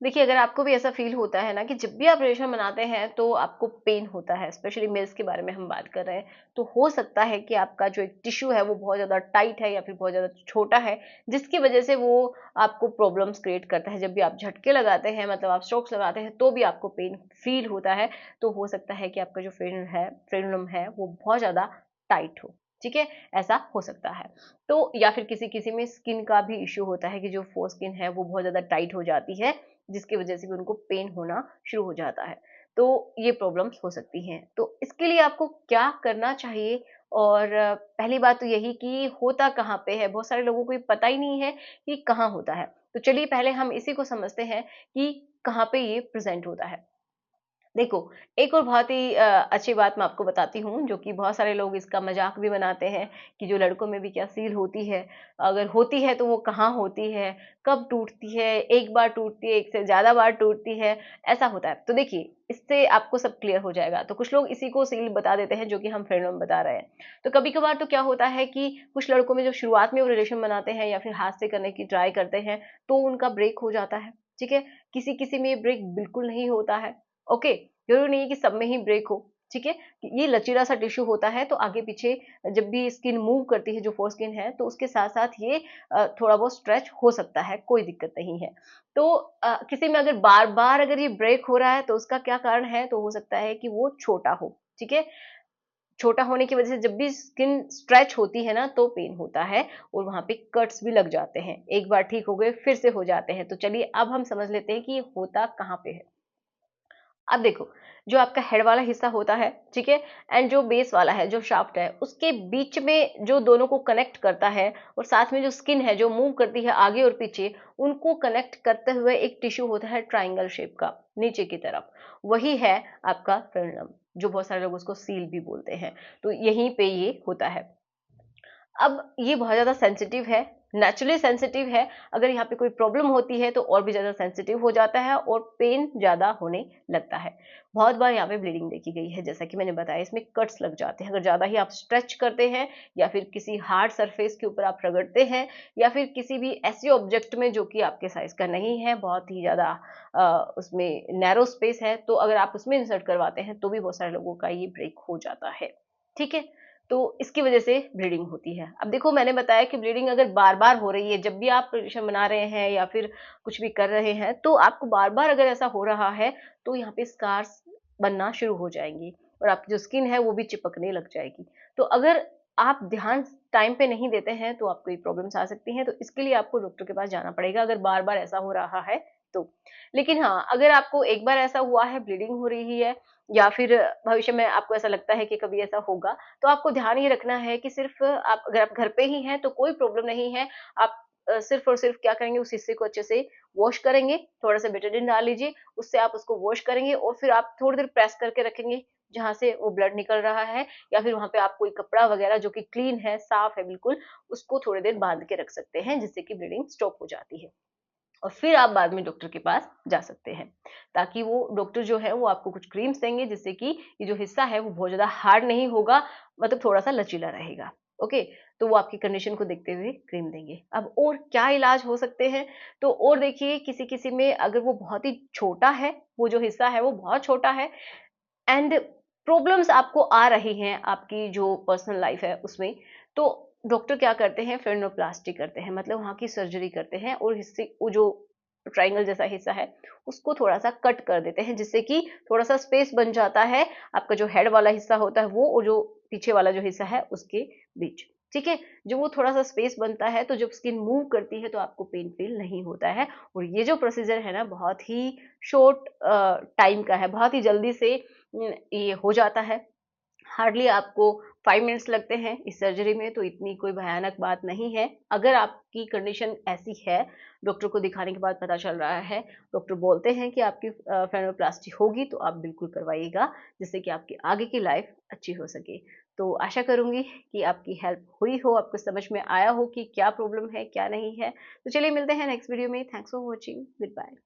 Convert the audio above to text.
देखिए, अगर आपको भी ऐसा फ़ील होता है ना कि जब भी आप रिलेशन बनाते हैं तो आपको पेन होता है, स्पेशली मेल्स के बारे में हम बात कर रहे हैं, तो हो सकता है कि आपका जो एक टिश्यू है वो बहुत ज़्यादा टाइट है या फिर बहुत ज़्यादा छोटा है, जिसकी वजह से वो आपको प्रॉब्लम्स क्रिएट करता है। जब भी आप झटके लगाते हैं, मतलब आप स्ट्रोक्स लगाते हैं, तो भी आपको पेन फ़ील होता है, तो हो सकता है कि आपका जो फ्रेनुलम है वो बहुत ज़्यादा टाइट हो, ठीक है? ऐसा हो सकता है। तो या फिर किसी-किसी में स्किन का भी इश्यू होता है कि जो फोरस्किन है वो बहुत ज़्यादा टाइट हो जाती है, जिसकी वजह से भी उनको पेन होना शुरू हो जाता है। तो ये प्रॉब्लम्स हो सकती हैं। तो इसके लिए आपको क्या करना चाहिए? और पहली बात तो यही कि होता कहाँ पे है? बहुत सारे लोगों को ये पता ही नहीं है कि कहाँ होता है। तो चलिए पहले हम इसी को समझते हैं कि कहाँ पे ये प्रेज़ेंट होता है। देखो, एक और बहुत ही अच्छी बात मैं आपको बताती हूँ, जो कि बहुत सारे लोग इसका मज़ाक भी बनाते हैं कि जो लड़कों में भी क्या सील होती है, अगर होती है तो वो कहाँ होती है, कब टूटती है, एक बार टूटती है, एक से ज़्यादा बार टूटती है, ऐसा होता है। तो देखिए, इससे आपको सब क्लियर हो जाएगा। तो कुछ लोग इसी को सील बता देते हैं, जो कि हम फ्रेंडम बता रहे हैं। तो कभी-कभार तो क्या होता है कि कुछ लड़कों में जब शुरुआत में वो रिलेशन बनाते हैं या फिर हाथ से करने की ट्राई करते हैं, तो उनका ब्रेक हो जाता है, ठीक है? किसी-किसी में ये ब्रेक बिल्कुल नहीं होता है, ओके? ज़रूरी नहीं है कि सब में ही ब्रेक हो, ठीक है? ये लचीला-सा टिश्यू होता है, तो आगे-पीछे जब भी स्किन मूव करती है, जो फोरस्किन है, तो उसके साथ-साथ ये थोड़ा बहुत स्ट्रेच हो सकता है, कोई दिक्कत नहीं है। तो किसी में अगर बार-बार अगर ये ब्रेक हो रहा है, तो उसका क्या कारण है? तो हो सकता है कि वो छोटा हो, ठीक है? छोटा होने की वजह से जब भी स्किन स्ट्रेच होती है ना, तो पेन होता है और वहाँ पे कट्स भी लग जाते हैं। एक बार ठीक हो गए, फिर से हो जाते हैं। तो चलिए अब हम समझ लेते हैं कि ये होता कहाँ पे है। अब देखो, जो आपका हेड वाला हिस्सा होता है, ठीक है? एंड जो बेस वाला है, जो शाफ्ट है, उसके बीच में जो दोनों को कनेक्ट करता है और साथ में जो स्किन है, जो मूव करती है आगे और पीछे, उनको कनेक्ट करते हुए एक टिश्यू होता है ट्रायंगल शेप का, नीचे की तरफ। वही है आपका फ्रेनुलम, जो बहुत सारे लोग उसको सील भी बोलते हैं। तो यहीं पे ये होता है। अब ये बहुत ज़्यादा सेंसिटिव है, नेचुरली सेंसिटिव है, अगर यहाँ पे कोई प्रॉब्लम होती है तो और भी ज़्यादा सेंसिटिव हो जाता है और पेन ज़्यादा होने लगता है। बहुत बार यहाँ पे ब्लीडिंग देखी गई है, जैसा कि मैंने बताया इसमें कट्स लग जाते हैं, अगर ज़्यादा ही आप स्ट्रेच करते हैं या फिर किसी हार्ड सरफेस के ऊपर आप रगड़ते हैं या फिर किसी भी ऐसे ऑब्जेक्ट में जो कि आपके साइज़ का नहीं है, बहुत ही ज़्यादा उसमें नैरो स्पेस है, तो अगर आप उसमें इंसर्ट करवाते हैं तो भी बहुत सारे लोगों का ये ब्रेक हो जाता है, ठीक है? तो इसकी वजह से ब्लीडिंग होती है। अब देखो मैंने बताया कि ब्लीडिंग अगर बार-बार हो रही है, जब भी आप पोज़ीशन बना रहे हैं या फिर कुछ भी कर रहे हैं, तो आपको बार-बार अगर ऐसा हो रहा है, तो यहाँ पे स्कार्स बनना शुरू हो जाएँगी और आपकी जो स्किन है वो भी चिपकने लग जाएगी। तो अगर आप ध्यान टाइम पे नहीं देते हैं, तो आपको ये प्रॉब्लम्स आ सकती हैं, तो इसके लिए आपको डॉक्टर के पास जाना पड़ेगा अगर बार-बार ऐसा हो रहा है तो। लेकिन हाँ, अगर आपको एक बार ऐसा हुआ है, ब्लीडिंग हो रही है या फिर भविष्य में आपको ऐसा लगता है कि कभी ऐसा होगा, तो आपको ध्यान ये रखना है कि सिर्फ़ आप अगर आप घर पे ही हैं तो कोई प्रॉब्लम नहीं है। आप सिर्फ़ और सिर्फ़ क्या करेंगे उस हिस्से को अच्छे से वॉश करेंगे, थोड़ा-सा बेटाडीन डाल लीजिए, उससे आप उसको वॉश करेंगे और फिर आप थोड़ी देर प्रेस करके रखेंगे, जहाँ से वो ब्लड निकल रहा है या फिर वहाँ पे आप कोई कपड़ा वग़ैरह जो कि क्लीन है, साफ़ है बिल्कुल, उसको थोड़ी देर बाँध के रख सकते हैं, जिससे कि ब्लीडिंग स्टॉप हो जाती है। और फिर आप बाद में डॉक्टर के पास जा सकते हैं, ताकि वो डॉक्टर जो है वो आपको कुछ क्रीम्स देंगे जिससे कि ये जो हिस्सा है वो बहुत ज़्यादा हार्ड नहीं होगा, मतलब थोड़ा-सा लचीला रहेगा, ओके? तो वो आपकी कंडीशन को देखते हुए क्रीम देंगे। अब और क्या इलाज हो सकते हैं? तो और देखिए किसी-किसी में अगर वो बहुत ही छोटा है, वो जो हिस्सा है वो बहुत छोटा है एंड प्रॉब्लम्स आपको आ रही हैं आपकी जो पर्सनल लाइफ है उसमें, तो डॉक्टर क्या करते हैं फेरिनोप्लास्टी करते हैं, मतलब वहाँ की सर्जरी करते हैं और हिस्से वो जो ट्रायंगल जैसा हिस्सा है उसको थोड़ा-सा कट कर देते हैं जिससे कि थोड़ा-सा स्पेस बन जाता है, आपका जो हेड वाला हिस्सा होता है वो और जो पीछे वाला जो हिस्सा है उसके बीच, ठीक है? जब वो थोड़ा-सा स्पेस बनता है तो जब स्किन मूव करती है तो आपको पेन फ़ील नहीं होता है और ये जो प्रोसीजर है ना बहुत ही शॉर्ट टाइम का है, बहुत ही जल्दी से ये हो जाता है। हार्डली आपको 5 मिनट्स लगते हैं इस सर्जरी में, तो इतनी कोई भयानक बात नहीं है। अगर आपकी कंडीशन ऐसी है, डॉक्टर को दिखाने के बाद पता चल रहा है, डॉक्टर बोलते हैं कि आपकी फेमिनोप्लास्टी होगी तो आप बिल्कुल करवाइएगा, जिससे कि आपकी आगे की लाइफ अच्छी हो सके। तो आशा करूँगी कि आपकी हेल्प हुई हो, आपको समझ में आया हो कि क्या प्रॉब्लम है, क्या नहीं है। तो चलिए मिलते हैं नेक्स्ट वीडियो में। Thanks for watching. Good bye.